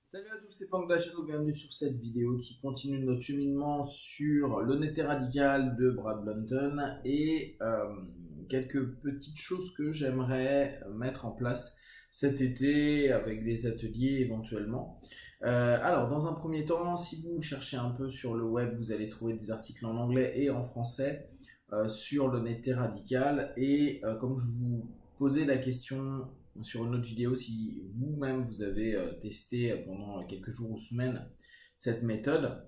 Salut à tous, c'est Pank Dachado, bienvenue sur cette vidéo qui continue notre cheminement sur l'honnêteté radicale de Brad Blanton et quelques petites choses que j'aimerais mettre en place cet été avec des ateliers éventuellement. Alors, dans un premier temps, si vous cherchez un peu sur le web, vous allez trouver des articles en anglais et en français sur l'honnêteté radicale et comme je vous posais la question sur une autre vidéo si vous-même vous avez testé pendant quelques jours ou semaines cette méthode,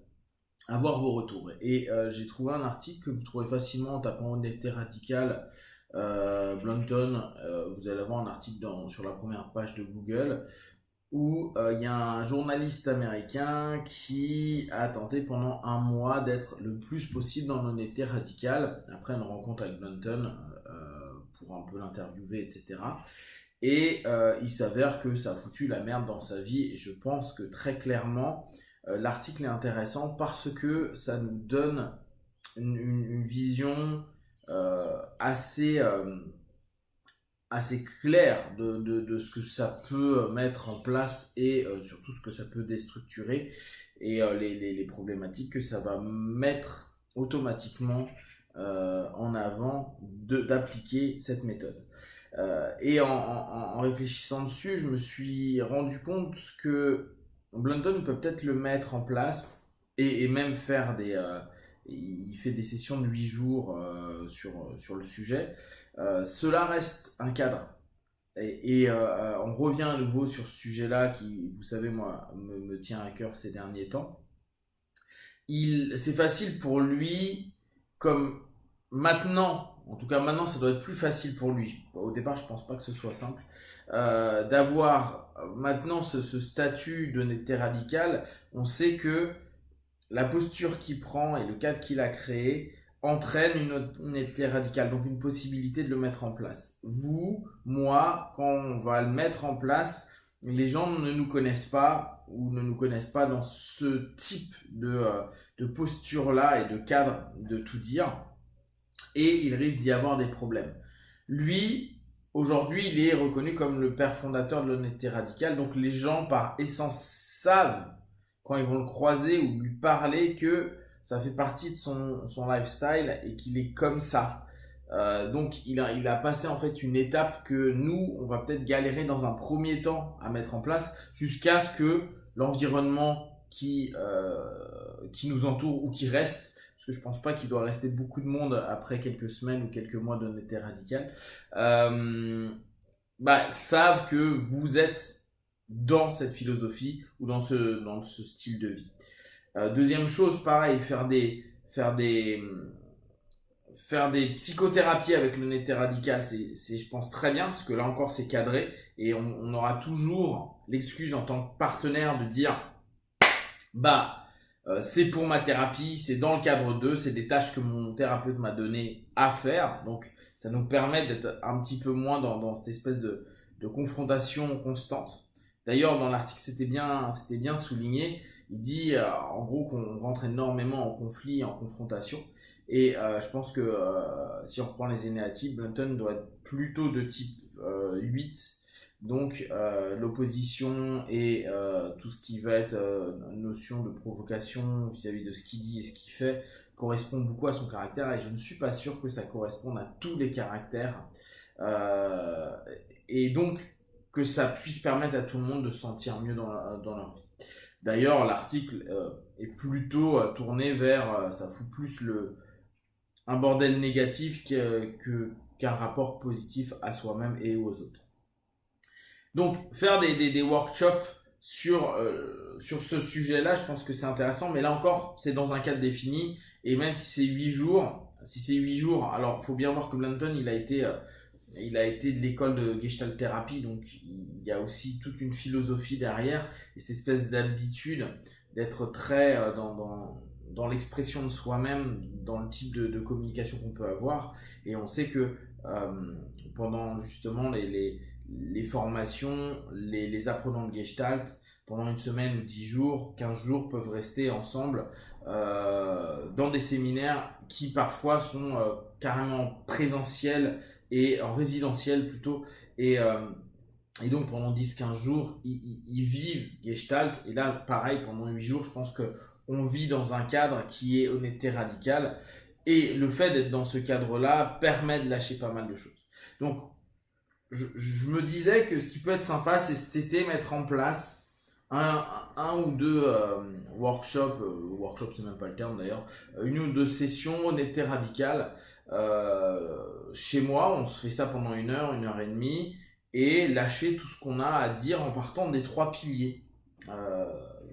avoir vos retours. Et j'ai trouvé un article que vous trouvez facilement en tapant honnêteté radicale Blanton. Vous allez avoir un article sur la première page de Google où il y a un journaliste américain qui a tenté pendant un mois d'être le plus possible dans l'honnêteté radicale, après une rencontre avec Blanton pour un peu l'interviewer, etc. Et il s'avère que ça a foutu la merde dans sa vie. Et je pense que très clairement, l'article est intéressant parce que ça nous donne une vision assez, assez claire de ce que ça peut mettre en place et surtout ce que ça peut déstructurer et les problématiques que ça va mettre automatiquement en avant d'appliquer cette méthode. Et en réfléchissant dessus, je me suis rendu compte que Blanton peut peut-être le mettre en place et même faire il fait des sessions de 8 jours sur le sujet. Cela reste un cadre. Et on revient à nouveau sur ce sujet-là qui, vous savez, moi, me tient à cœur ces derniers temps. C'est facile pour lui, comme maintenant, en tout cas maintenant, ça doit être plus facile pour lui. Au départ, je pense pas que ce soit simple, d'avoir maintenant ce statut d'honnêteté radicale. On sait que la posture qu'il prend et le cadre qu'il a créé entraîne une honnêteté radicale, donc une possibilité de le mettre en place. Vous, moi, quand on va le mettre en place, les gens ne nous connaissent pas ou ne nous connaissent pas dans ce type de posture-là et de cadre de tout dire, et il risque d'y avoir des problèmes. Lui, aujourd'hui, il est reconnu comme le père fondateur de l'honnêteté radicale, donc les gens, par essence, savent, quand ils vont le croiser ou lui parler, que ça fait partie de son lifestyle et qu'il est comme ça. Donc il a passé en fait une étape que nous, on va peut-être galérer dans un premier temps à mettre en place jusqu'à ce que l'environnement qui nous entoure ou qui reste, parce que je pense pas qu'il doit rester beaucoup de monde après quelques semaines ou quelques mois d'honnêteté radicale, savent que vous êtes dans cette philosophie ou dans ce style de vie. Deuxième chose, pareil, faire des psychothérapies avec l'honnêteté radicale, c'est, je pense, très bien, parce que là encore, c'est cadré, et on aura toujours l'excuse en tant que partenaire de dire, c'est pour ma thérapie, c'est dans le cadre d'eux, c'est des tâches que mon thérapeute m'a donné à faire, donc ça nous permet d'être un petit peu moins dans cette espèce de confrontation constante. D'ailleurs, dans l'article, c'était bien souligné. Il dit en gros qu'on rentre énormément en conflit, en confrontation. Et je pense que si on reprend les énéatypes, Blanton doit être plutôt de type 8. Donc l'opposition et tout ce qui va être notion de provocation vis-à-vis de ce qu'il dit et ce qu'il fait correspond beaucoup à son caractère. Et je ne suis pas sûr que ça corresponde à tous les caractères. Et donc que ça puisse permettre à tout le monde de se sentir mieux dans leur vie. D'ailleurs, l'article est plutôt tourné vers, ça fout plus un bordel négatif qu'un rapport positif à soi-même et aux autres. Donc, faire des workshops sur ce sujet-là, je pense que c'est intéressant, mais là encore, c'est dans un cadre défini, et même si c'est 8 jours, alors il faut bien voir que Blanton, il a été de l'école de Gestalt thérapie, donc il y a aussi toute une philosophie derrière, et cette espèce d'habitude d'être très dans l'expression de soi-même, dans le type de communication qu'on peut avoir. Et on sait que pendant justement les formations, les apprenants de Gestalt, pendant une semaine ou 10 jours, 15 jours, peuvent rester ensemble dans des séminaires qui parfois sont carrément présentiels et en résidentiel plutôt. Et Et donc pendant 10-15 jours, ils vivent Gestalt. Et là, pareil, pendant 8 jours, je pense qu'on vit dans un cadre qui est honnêteté radicale. Et le fait d'être dans ce cadre-là permet de lâcher pas mal de choses. Donc, je me disais que ce qui peut être sympa, c'est cet été mettre en place un ou deux workshops, workshop c'est même pas le terme d'ailleurs, une ou deux sessions honnêteté radicale. Chez moi, on se fait ça pendant 1 heure et demie, et lâcher tout ce qu'on a à dire en partant des 3 piliers euh,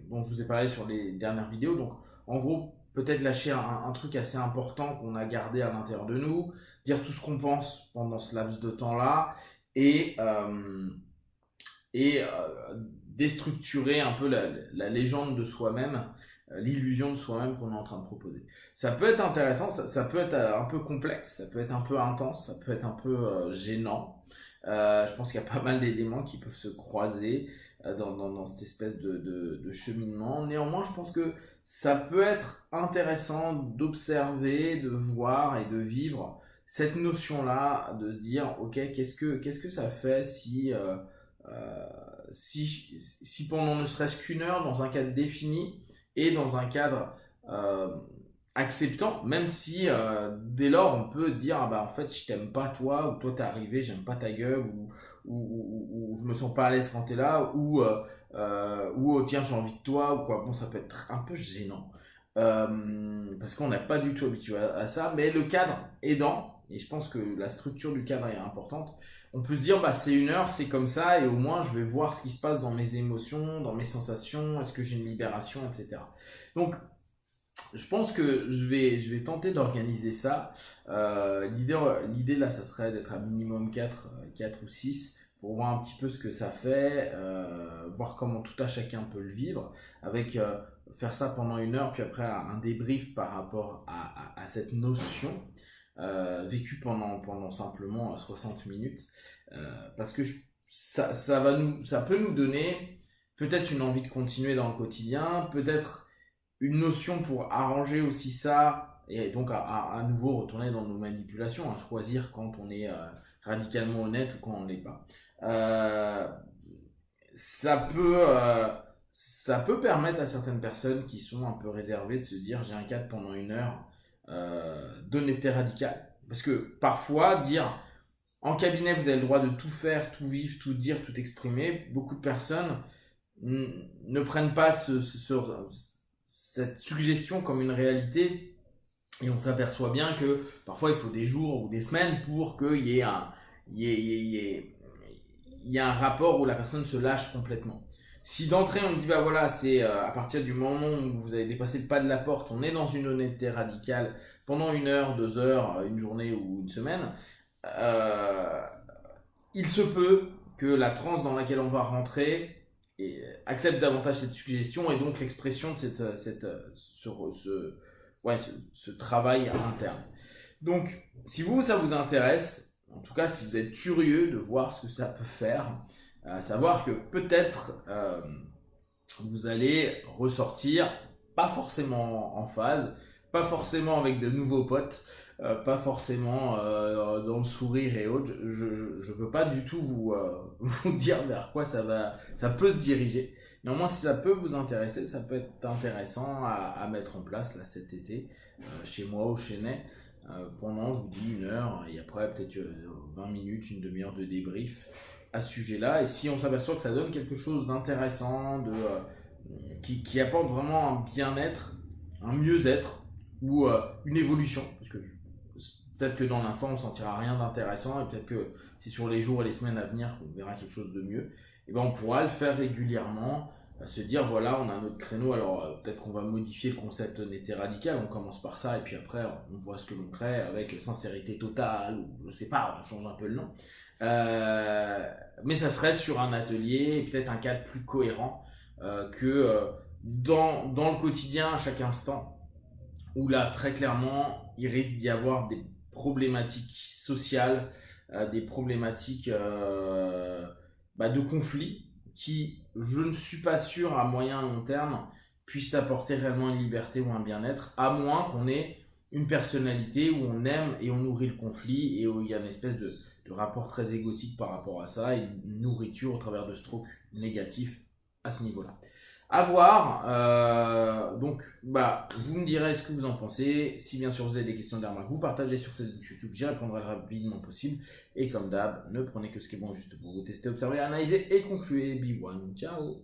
dont je vous ai parlé sur les dernières vidéos. Donc, en gros, peut-être lâcher un truc assez important qu'on a gardé à l'intérieur de nous, dire tout ce qu'on pense pendant ce laps de temps-là, et, euh, et déstructurer un peu la légende de soi-même, l'illusion de soi-même qu'on est en train de proposer. Ça peut être intéressant, ça peut être un peu complexe, ça peut être un peu intense, ça peut être un peu gênant. Je pense qu'il y a pas mal d'éléments qui peuvent se croiser dans cette espèce de cheminement. Néanmoins, je pense que ça peut être intéressant d'observer, de voir et de vivre cette notion-là, de se dire, ok, qu'est-ce que ça fait euh, si pendant ne serait-ce qu'une heure, dans un cadre défini et dans un cadre euh, acceptant, même si dès lors on peut dire ah bah en fait je t'aime pas toi, ou toi t'es arrivé, j'aime pas ta gueule, ou je me sens pas à l'aise quand t'es là, ou oh, tiens j'ai envie de toi, ou quoi. Bon, ça peut être un peu gênant parce qu'on n'est pas du tout habitué à ça, mais le cadre aidant, et je pense que la structure du cadre est importante, on peut se dire bah c'est 1 heure, c'est comme ça, et au moins je vais voir ce qui se passe dans mes émotions, dans mes sensations, est-ce que j'ai une libération, etc. Donc je pense que je vais tenter d'organiser ça. L'idée là, ça serait d'être à minimum 4 ou 6 pour voir un petit peu ce que ça fait, voir comment tout à chacun peut le vivre, avec faire ça pendant 1 heure, puis après un débrief par rapport à cette notion vécue pendant simplement 60 minutes. Parce que ça peut nous donner peut-être une envie de continuer dans le quotidien, peut-être une notion pour arranger aussi ça, et donc à nouveau retourner dans nos manipulations, à choisir quand on est radicalement honnête ou quand on ne l'est pas. Euh, ça peut, euh, Ça peut permettre à certaines personnes qui sont un peu réservées de se dire j'ai un cadre pendant 1 heure d'honnêteté radicale. Parce que parfois, dire en cabinet vous avez le droit de tout faire, tout vivre, tout dire, tout exprimer, beaucoup de personnes ne prennent pas cette suggestion comme une réalité, et on s'aperçoit bien que parfois il faut des jours ou des semaines pour qu'il y ait un rapport où la personne se lâche complètement. Si d'entrée on me dit bah voilà, c'est à partir du moment où vous avez dépassé le pas de la porte, on est dans une honnêteté radicale pendant 1 heure, 2 heures, une journée ou une semaine, euh, il se peut que la transe dans laquelle on va rentrer accepte davantage cette suggestion, et donc l'expression de ce travail interne. Donc, si ça vous intéresse, en tout cas si vous êtes curieux de voir ce que ça peut faire, à savoir que peut-être vous allez ressortir pas forcément en phase, pas forcément avec de nouveaux potes, pas forcément dans le sourire et autres. Je veux pas du tout vous dire vers quoi ça peut se diriger. Néanmoins, si ça peut vous intéresser, ça peut être intéressant à mettre en place là cet été, chez moi au Chennai, pendant, je vous dis, 1 heure, et après peut-être 20 minutes, une demi-heure de débrief à ce sujet-là. Et si on s'aperçoit que ça donne quelque chose d'intéressant, qui apporte vraiment un bien-être, un mieux-être, ou une évolution, parce que peut-être que dans l'instant on ne sentira rien d'intéressant, et peut-être que c'est sur les jours et les semaines à venir qu'on verra quelque chose de mieux, et ben on pourra le faire régulièrement, se dire voilà, on a notre créneau. Alors peut-être qu'on va modifier le concept honnêteté radicale, on commence par ça et puis après on voit ce que l'on crée avec sincérité totale, ou je sais pas, on change un peu le nom. Mais ça serait sur un atelier, et peut-être un cadre plus cohérent que dans le quotidien à chaque instant, où là très clairement il risque d'y avoir des problématiques sociales, des problématiques de conflit, qui, je ne suis pas sûr, à moyen long terme, puissent apporter réellement une liberté ou un bien-être, à moins qu'on ait une personnalité où on aime et on nourrit le conflit, et où il y a une espèce rapport très égotique par rapport à ça et une nourriture au travers de strokes négatifs à ce niveau-là. À voir. Donc, vous me direz ce que vous en pensez. Si bien sûr vous avez des questions derrière, vous partagez sur Facebook, YouTube, j'y répondrai le rapidement possible. Et comme d'hab, ne prenez que ce qui est bon juste pour vous tester, observer, analyser et conclure. Be one. Ciao.